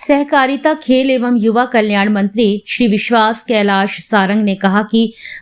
सहकारिता, खेल एवं युवा कल्याण मंत्री श्री विश्वास कैलाश सारंग ने कहा कि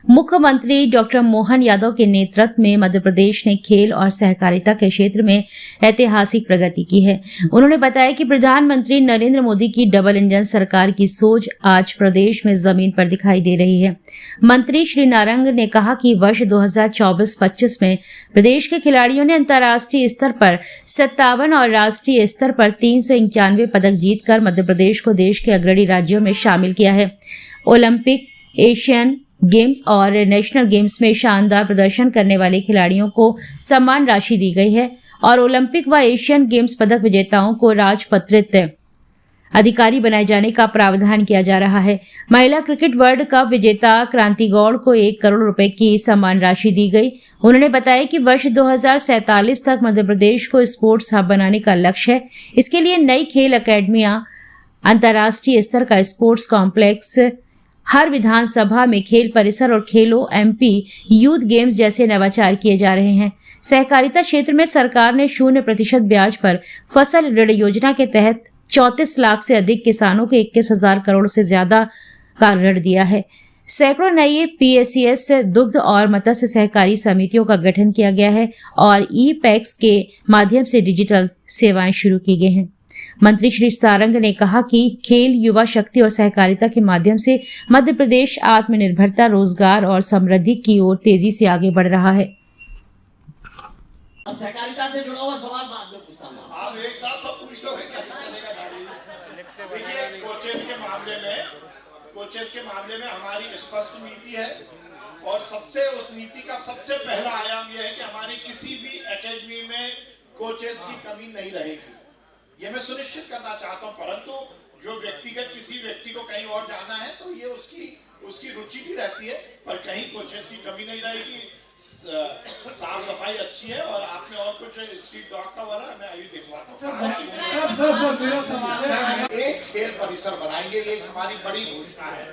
मुख्यमंत्री डॉक्टर मोहन यादव के नेतृत्व में मध्य प्रदेश ने खेल और सहकारिता के क्षेत्र में ऐतिहासिक प्रगति की है। उन्होंने बताया कि प्रधानमंत्री नरेंद्र मोदी की डबल इंजन सरकार की सोच आज प्रदेश में जमीन पर दिखाई दे रही है। मंत्री श्री नारंग ने कहा कि वर्ष 2024-25 में प्रदेश के खिलाड़ियों ने अंतर्राष्ट्रीय स्तर पर 57 और राष्ट्रीय स्तर पर 391 पदक जीतकर मध्य प्रदेश को देश के अग्रणी राज्यों में शामिल किया है। ओलंपिक, एशियन गेम्स और नेशनल गेम्स में शानदार प्रदर्शन करने वाले खिलाड़ियों को सम्मान राशि दी गई है और ओलंपिक व एशियन गेम्स पदक विजेताओं को राजपत्रित अधिकारी बनाए जाने का प्रावधान किया जा रहा है। महिला क्रिकेट वर्ल्ड कप विजेता क्रांति गौड़ को 1 करोड़ रुपए की सम्मान राशि दी गई। उन्होंने बताया कि वर्ष 2047 तक मध्य प्रदेश को स्पोर्ट्स हब बनाने का लक्ष्य है। इसके लिए नई खेल अकेडमियां, अंतर्राष्ट्रीय स्तर का स्पोर्ट्स कॉम्प्लेक्स, हर विधानसभा में खेल परिसर और खेलो MP यूथ गेम्स जैसे नवाचार किए जा रहे हैं। सहकारिता क्षेत्र में सरकार ने 0% ब्याज पर फसल ऋण योजना के तहत 34 लाख से अधिक किसानों को 21,000 करोड़ से ज्यादा का ऋण दिया है। सैकड़ों नई PSES दुग्ध और मत्स्य सहकारी समितियों का गठन किया गया है और E-पैक्स के माध्यम से डिजिटल सेवाएं शुरू की गई हैं। मंत्री श्री सारंग ने कहा कि खेल, युवा शक्ति और सहकारिता के माध्यम से मध्य प्रदेश आत्मनिर्भरता, रोजगार और समृद्धि की ओर तेजी से आगे बढ़ रहा है। सहकारिता से जुड़ा हुआ सवाल बाद में पूछता हूं। आप एक साथ सब पूछ लो, कैसे चलेगा गाड़ी। देखिए, कोचेस के मामले में हमारी स्पष्ट नीति है और उस नीति का सबसे पहला आयाम यह है कि हमारी किसी भी एकेडमी में कोचेस की कमी नहीं रहेगी। ये मैं सुनिश्चित करना चाहता हूं, परंतु जो व्यक्तिगत किसी व्यक्ति को कहीं और जाना है तो ये उसकी रुचि भी रहती है, पर कहीं कोचेस की कमी नहीं रहेगी। साफ सफाई अच्छी है और आपने और कुछ स्ट्रीट डॉग का वाला मैं अभी दिखवाता हूँ। एक खेल परिसर बनाएंगे, ये हमारी बड़ी घोषणा है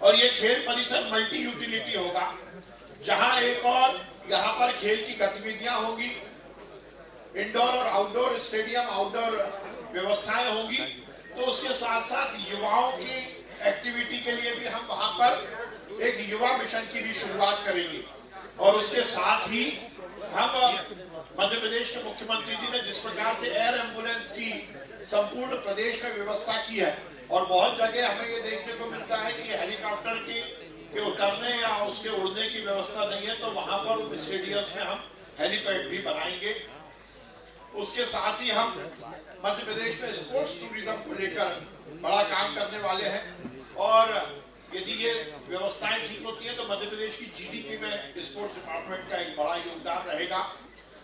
और ये खेल परिसर मल्टी यूटिलिटी होगा, जहां एक और यहाँ पर खेल की गतिविधियां होगी, इंडोर और आउटडोर स्टेडियम, आउटडोर व्यवस्थाएं होंगी। तो उसके साथ साथ युवाओं की एक्टिविटी के लिए भी हम वहां पर एक युवा मिशन की भी शुरुआत करेंगे और उसके साथ ही हम मध्य प्रदेश के मुख्यमंत्री जी ने जिस प्रकार से एयर एम्बुलेंस की संपूर्ण प्रदेश में व्यवस्था की है और बहुत जगह हमें ये देखने को मिलता है कि हेलीकॉप्टर के उतरने या उसके उड़ने की व्यवस्था नहीं है, तो वहां पर स्टेडियम्स में हम हेलीपैड भी बनाएंगे। उसके साथ ही हम मध्य प्रदेश में स्पोर्ट्स टूरिज्म को लेकर बड़ा काम करने वाले हैं और यदि ये व्यवस्थाएं ठीक होती है तो मध्य प्रदेश की GDP में स्पोर्ट्स डिपार्टमेंट का एक बड़ा योगदान रहेगा।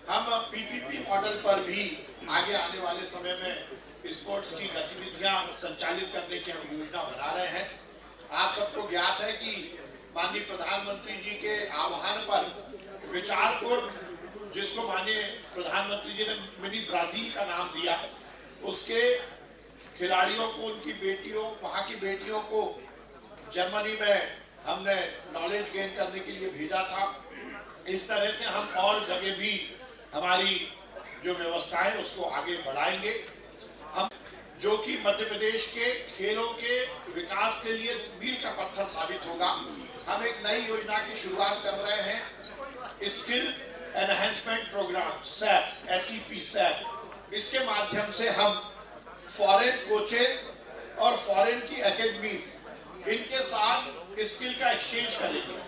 हम PPP मॉडल पर भी आगे आने वाले समय में स्पोर्ट्स की गतिविधियां संचालित करने की हम योजना बना रहे हैं। आप सबको ज्ञात है कि माननीय प्रधानमंत्री जी के आह्वान पर विचारपुर, जिसको माननीय प्रधानमंत्री जी ने मिनी ब्राजील का नाम दिया, उसके खिलाड़ियों को, उनकी बेटियों, वहां की बेटियों को जर्मनी में हमने नॉलेज गेन करने के लिए भेजा था। इस तरह से हम और जगह भी हमारी जो व्यवस्था है उसको आगे बढ़ाएंगे, हम जो कि मध्य प्रदेश के खेलों के विकास के लिए मील का पत्थर साबित होगा। हम एक नई योजना की शुरुआत कर रहे हैं, स्किल एनहेंसमेंट प्रोग्राम SEP। इसके माध्यम से हम फॉरेन कोचेस और फॉरेन की एकेडमीज, इनके साथ स्किल का एक्सचेंज करेंगे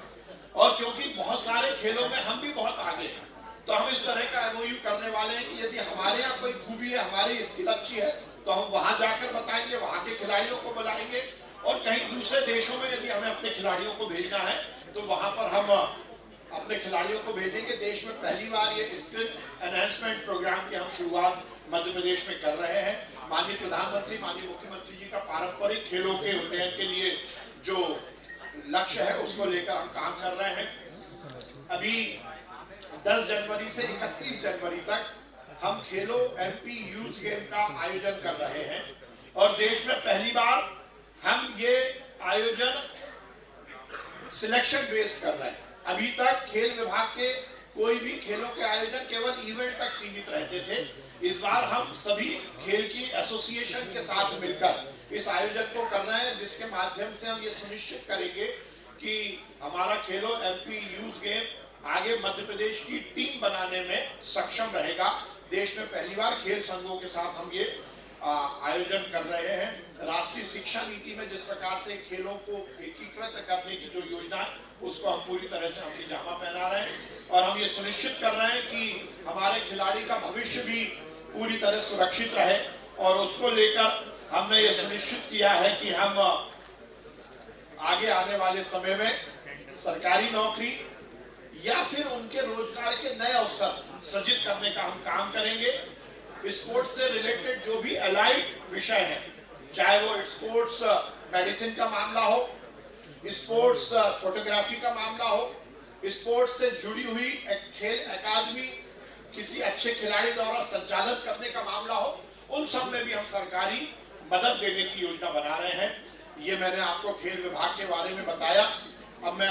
और क्योंकि बहुत सारे खेलों में हम भी बहुत आगे हैं, तो हम इस तरह का MOU करने वाले हैं कि यदि हमारे यहाँ कोई खूबी है, हमारी स्किल अच्छी है, तो हम वहां जाकर बताएंगे, वहां के खिलाड़ियों को बुलाएंगे और कहीं दूसरे देशों में यदि हमें अपने खिलाड़ियों को भेजना है तो वहां पर हम अपने खिलाड़ियों को भेजेंगे। देश में पहली बार ये स्किल एनहेंसमेंट प्रोग्राम की हम शुरुआत मध्य प्रदेश में कर रहे हैं। माननीय प्रधानमंत्री, माननीय मुख्यमंत्री जी का पारंपरिक खेलों के उन्नयन के लिए जो लक्ष्य है उसको लेकर हम काम कर रहे हैं। अभी 10 जनवरी से 31 जनवरी तक हम खेलो MP यूथ गेम का आयोजन कर रहे हैं और देश में पहली बार हम ये आयोजन सिलेक्शन बेस्ड कर रहे हैं। अभी तक खेल विभाग के कोई भी खेलों के आयोजन केवल इवेंट तक सीमित रहते थे। इस बार हम सभी खेल की एसोसिएशन के साथ मिलकर इस आयोजन को कर रहे हैं, जिसके माध्यम से हम ये सुनिश्चित करेंगे कि हमारा खेलो एमपी यूथ गेम आगे मध्य प्रदेश की टीम बनाने में सक्षम रहेगा। देश में पहली बार खेल संघों के साथ हम ये आयोजन कर रहे हैं। राष्ट्रीय शिक्षा नीति में जिस प्रकार से खेलों को एकीकृत करने की जो योजना है उसको हम पूरी तरह से अपनी जामा पहना रहे हैं और हम ये सुनिश्चित कर रहे हैं कि हमारे खिलाड़ी का भविष्य भी पूरी तरह सुरक्षित रहे और उसको लेकर हमने ये सुनिश्चित किया है कि हम आगे आने वाले समय में सरकारी नौकरी या फिर उनके रोजगार के नए अवसर सृजित करने का हम काम करेंगे। स्पोर्ट्स से रिलेटेड जो भी अलाइड विषय है, चाहे वो स्पोर्ट्स मेडिसिन का मामला हो, स्पोर्ट्स फोटोग्राफी का मामला हो, स्पोर्ट्स से जुड़ी हुई एक खेल अकादमी किसी अच्छे खिलाड़ी द्वारा संचालित करने का मामला हो, उन सब में भी हम सरकारी मदद देने की योजना बना रहे हैं। ये मैंने आपको खेल विभाग के बारे में बताया। अब मैं